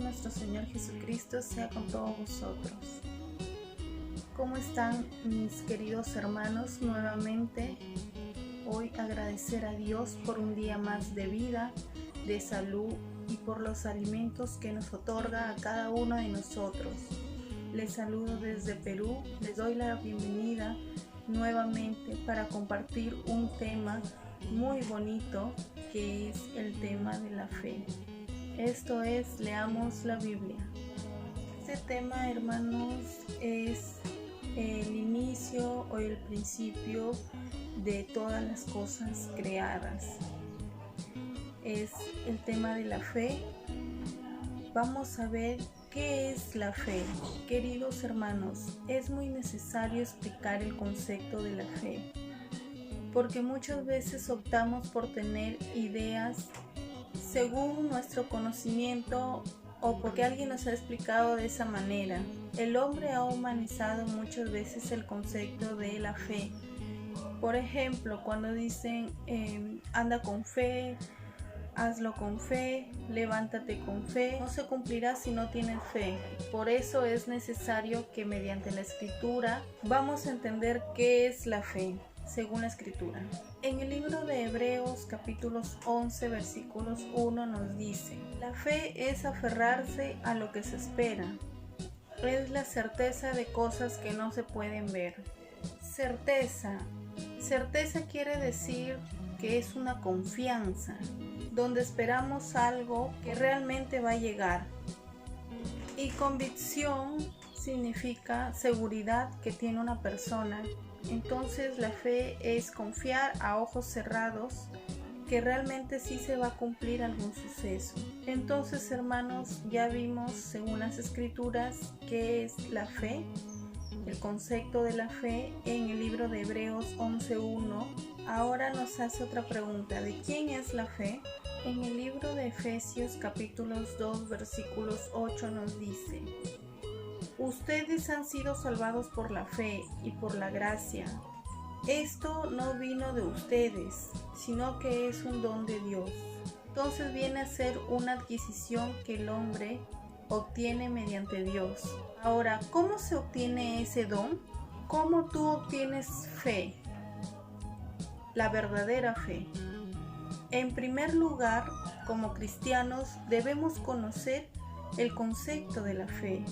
nuestro Señor Jesucristo sea con todos vosotros. ¿Cómo están mis queridos hermanos? Nuevamente, hoy agradecer a Dios por un día más de vida, de salud y por los alimentos que nos otorga a cada uno de nosotros. Les saludo desde Perú, les doy la bienvenida nuevamente para compartir un tema muy bonito que es el tema de la fe. Esto es, leamos la Biblia. Este tema, hermanos, es el inicio o el principio de todas las cosas creadas. Es el tema de la fe. Vamos a ver qué es la fe. Queridos hermanos, es muy necesario explicar el concepto de la fe, porque muchas veces optamos por tener ideas según nuestro conocimiento o porque alguien nos ha explicado de esa manera. El hombre ha humanizado muchas veces el concepto de la fe. Por ejemplo, cuando dicen anda con fe, hazlo con fe, levántate con fe, no se cumplirá si no tienes fe. Por eso es necesario que mediante la escritura vamos a entender qué es la fe, según la escritura. En el libro de Hebreos capítulos 11 versículos 1 nos dice: la fe es aferrarse a lo que se espera, es la certeza de cosas que no se pueden ver. Certeza quiere decir que es una confianza, donde esperamos algo que realmente va a llegar. Y convicción significa seguridad que tiene una persona. Entonces la fe es confiar a ojos cerrados que realmente sí se va a cumplir algún suceso. Entonces, hermanos, ya vimos según las escrituras qué es la fe, el concepto de la fe en el libro de Hebreos 11:1. Ahora nos hace otra pregunta: ¿de quién es la fe? En el libro de Efesios capítulos 2 versículos 8 nos dice: ustedes han sido salvados por la fe y por la gracia. Esto no vino de ustedes, sino que es un don de Dios. Entonces viene a ser una adquisición que el hombre obtiene mediante Dios. Ahora, ¿cómo se obtiene ese don? ¿Cómo tú obtienes fe? La verdadera fe. En primer lugar, como cristianos, debemos conocer el concepto de la fe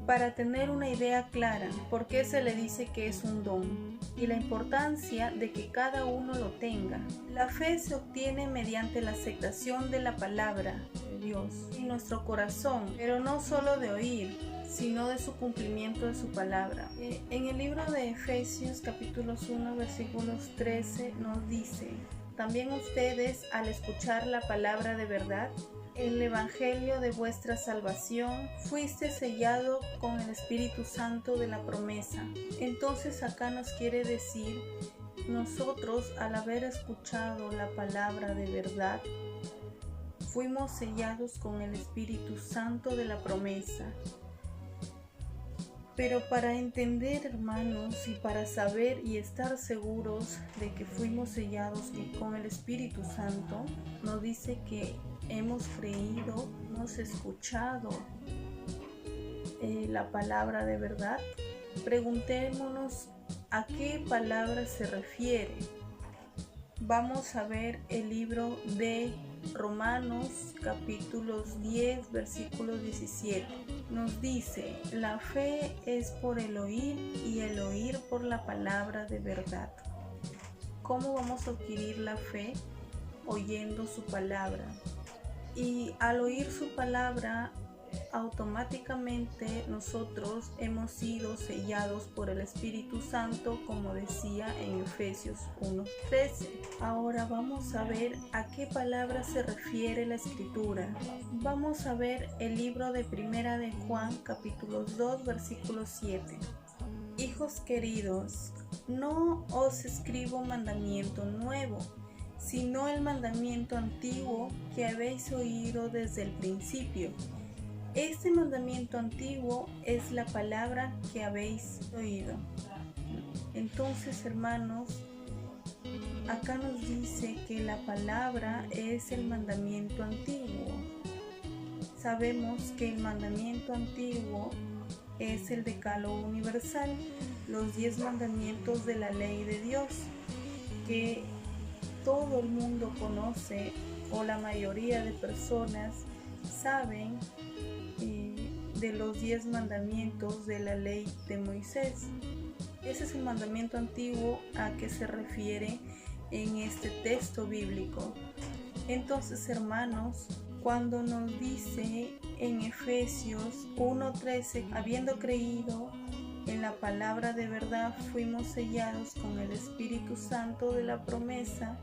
para tener una idea clara por qué se le dice que es un don y la importancia de que cada uno lo tenga. La fe se obtiene mediante la aceptación de la palabra de Dios en nuestro corazón, pero no solo de oír, sino de su cumplimiento de su palabra. En el libro de Efesios capítulos 1 versículos 13 nos dice: también ustedes, al escuchar la palabra de verdad, el evangelio de vuestra salvación, fuiste sellado con el Espíritu Santo de la promesa. Entonces acá nos quiere decir, nosotros al haber escuchado la palabra de verdad, fuimos sellados con el Espíritu Santo de la promesa. Pero para entender, hermanos, y para saber y estar seguros de que fuimos sellados con el Espíritu Santo, nos dice que hemos creído, hemos escuchado la palabra de verdad. Preguntémonos a qué palabra se refiere. Vamos a ver el libro de Romanos capítulos 10 versículos 17. Nos dice: la fe es por el oír y el oír por la palabra de verdad. ¿Cómo vamos a adquirir la fe? Oyendo su palabra. Y al oír su palabra, automáticamente nosotros hemos sido sellados por el Espíritu Santo, como decía en Efesios 1:13. Ahora vamos a ver a qué palabra se refiere la escritura. Vamos a ver el libro de Primera de Juan capítulos 2 versículo 7. Hijos queridos, no os escribo mandamiento nuevo, sino el mandamiento antiguo que habéis oído desde el principio. Este mandamiento antiguo es la palabra que habéis oído. Entonces, hermanos, acá nos dice que la palabra es el mandamiento antiguo. Sabemos que el mandamiento antiguo es el decálogo universal, los 10 mandamientos de la ley de Dios, que todo el mundo conoce, o la mayoría de personas saben de los 10 mandamientos de la ley de Moisés. Ese es el mandamiento antiguo a que se refiere en este texto bíblico. Entonces, hermanos, cuando nos dice en Efesios 1:13, habiendo creído en la palabra de verdad, fuimos sellados con el Espíritu Santo de la promesa.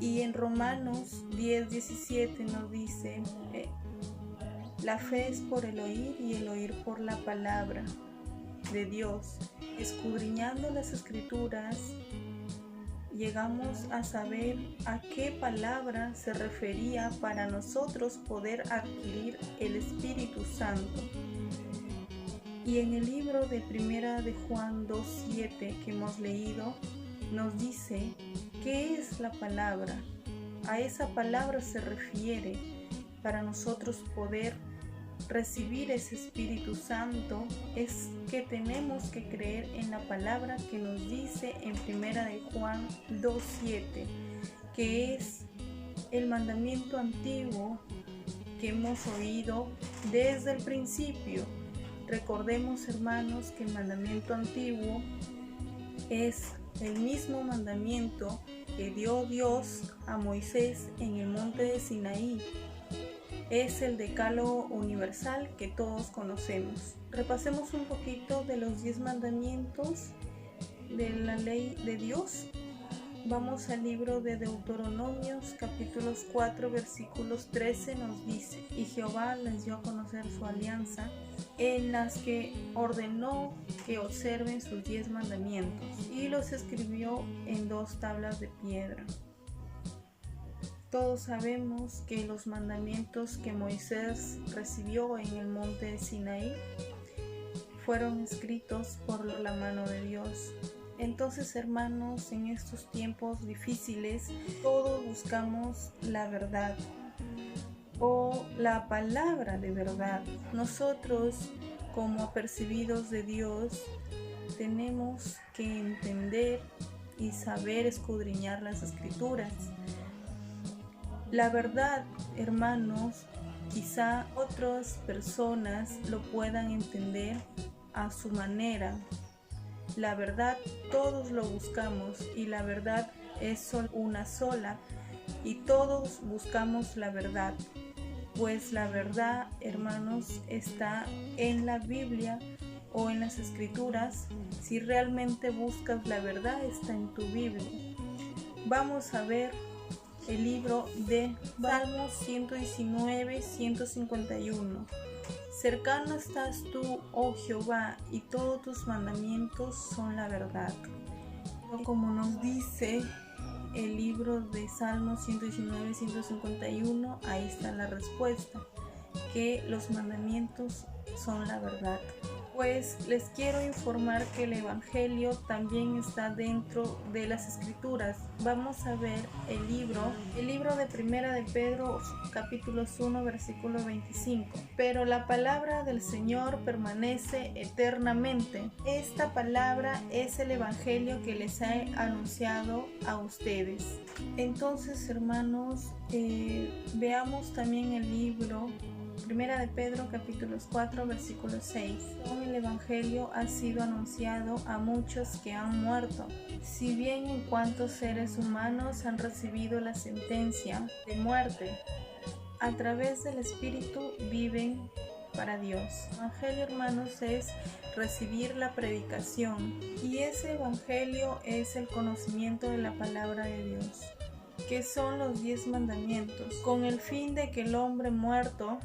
Y en Romanos 10:17 nos dice, la fe es por el oír y el oír por la palabra de Dios. Escudriñando las Escrituras, llegamos a saber a qué palabra se refería para nosotros poder adquirir el Espíritu Santo. Y en el libro de Primera de Juan 2:7 que hemos leído, nos dice qué es la palabra. A esa palabra se refiere para nosotros poder recibir ese Espíritu Santo, es que tenemos que creer en la palabra que nos dice en Primera de Juan 2:7, que es el mandamiento antiguo que hemos oído desde el principio. Recordemos, hermanos, que el mandamiento antiguo es el mismo mandamiento que dio Dios a Moisés en el monte de Sinaí. Es el decálogo universal que todos conocemos. Repasemos un poquito de los 10 mandamientos de la ley de Dios. Vamos al libro de Deuteronomios, capítulos 4, versículos 13, nos dice: y Jehová les dio a conocer su alianza, en las que ordenó que observen sus 10 mandamientos, y los escribió en 2 tablas de piedra. Todos sabemos que los mandamientos que Moisés recibió en el monte de Sinaí fueron escritos por la mano de Dios. Entonces, hermanos, en estos tiempos difíciles, todos buscamos la verdad o la palabra de verdad. Nosotros, como apercibidos de Dios, tenemos que entender y saber escudriñar las Escrituras. La verdad, hermanos, quizá otras personas lo puedan entender a su manera. La verdad todos lo buscamos y la verdad es una sola y todos buscamos la verdad. Pues la verdad, hermanos, está en la Biblia o en las Escrituras. Si realmente buscas la verdad, está en tu Biblia. Vamos a ver el libro de Salmos 119, 151. Cercano estás tú, oh Jehová, y todos tus mandamientos son la verdad. Como nos dice el libro de Salmos 119, 151, ahí está la respuesta, que los mandamientos son la verdad. Pues les quiero informar que el Evangelio también está dentro de las Escrituras. Vamos a ver el libro de Primera de Pedro, capítulos 1, versículo 25. Pero la palabra del Señor permanece eternamente. Esta palabra es el Evangelio que les he anunciado a ustedes. Entonces, hermanos, veamos también el libro Primera de Pedro, capítulos 4, versículo 6. El Evangelio ha sido anunciado a muchos que han muerto, si bien en cuantos seres humanos han recibido la sentencia de muerte, a través del Espíritu viven para Dios. El Evangelio, hermanos, es recibir la predicación, y ese Evangelio es el conocimiento de la palabra de Dios, que son los 10 mandamientos, con el fin de que el hombre muerto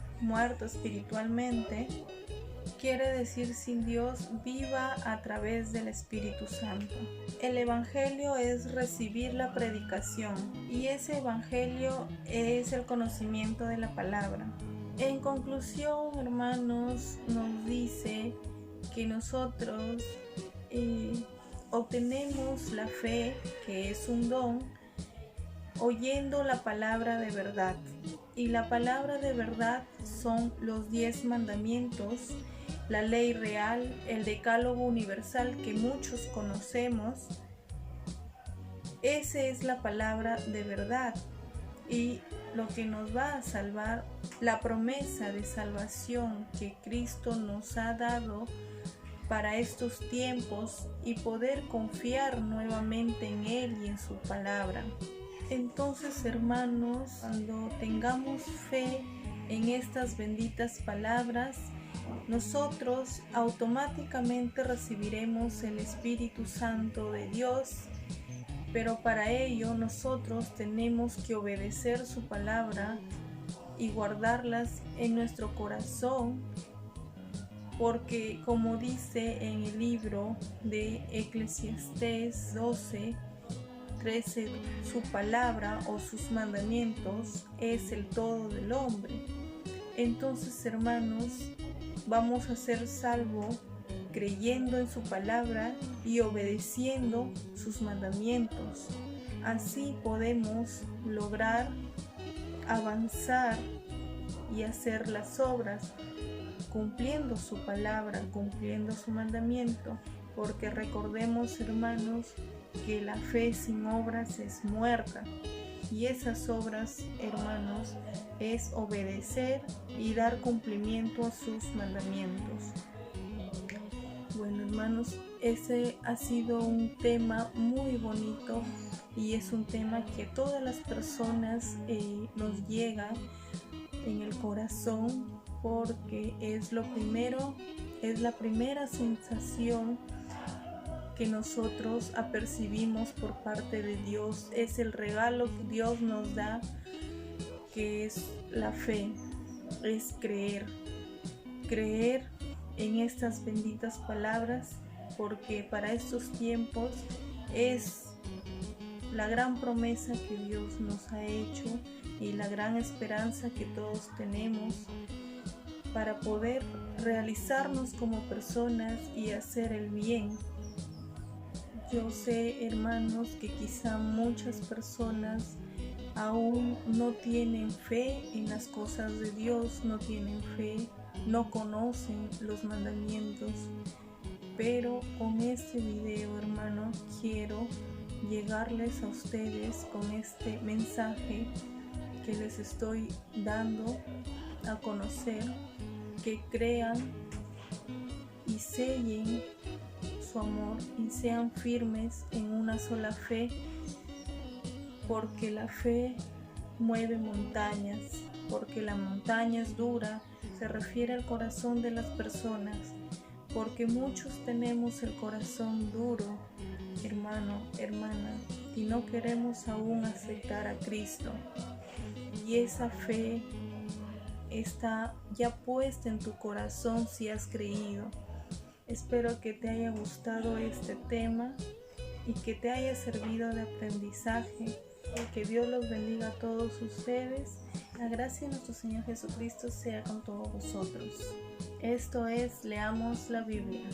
espiritualmente, quiere decir sin Dios, viva a través del Espíritu Santo. El Evangelio es recibir la predicación, y ese Evangelio es el conocimiento de la palabra. En conclusión, hermanos, nos dice que nosotros obtenemos la fe, que es un don, oyendo la palabra de verdad. Y la palabra de verdad son los 10 mandamientos, la ley real, el decálogo universal que muchos conocemos. Esa es la palabra de verdad y lo que nos va a salvar, la promesa de salvación que Cristo nos ha dado para estos tiempos y poder confiar nuevamente en Él y en su palabra. Entonces, hermanos, cuando tengamos fe en estas benditas palabras, nosotros automáticamente recibiremos el Espíritu Santo de Dios, pero para ello nosotros tenemos que obedecer su palabra y guardarlas en nuestro corazón, porque como dice en el libro de Eclesiastés 12:13, su palabra o sus mandamientos es el todo del hombre. Entonces, hermanos, vamos a ser salvos creyendo en su palabra y obedeciendo sus mandamientos. Así podemos lograr avanzar y hacer las obras cumpliendo su palabra, cumpliendo su mandamiento, porque recordemos, hermanos, que la fe sin obras es muerta, y esas obras, hermanos, es obedecer y dar cumplimiento a sus mandamientos. Bueno, hermanos, ese ha sido un tema muy bonito y es un tema que a todas las personas nos llega en el corazón, porque es lo primero, es la primera sensación que nosotros apercibimos por parte de Dios. Es el regalo que Dios nos da, que es la fe, es creer en estas benditas palabras, porque para estos tiempos es la gran promesa que Dios nos ha hecho y la gran esperanza que todos tenemos para poder realizarnos como personas y hacer el bien. Yo sé, hermanos, que quizá muchas personas aún no tienen fe en las cosas de Dios, no tienen fe, no conocen los mandamientos, pero con este video, hermanos, quiero llegarles a ustedes con este mensaje que les estoy dando a conocer, que crean y sellen su amor y sean firmes en una sola fe, porque la fe mueve montañas, porque la montaña es dura, se refiere al corazón de las personas, porque muchos tenemos el corazón duro, hermano, hermana, y no queremos aún aceptar a Cristo. Y esa fe está ya puesta en tu corazón si has creído. Espero que te haya gustado este tema y que te haya servido de aprendizaje. Que Dios los bendiga a todos ustedes. La gracia de nuestro Señor Jesucristo sea con todos vosotros. Esto es Leamos la Biblia.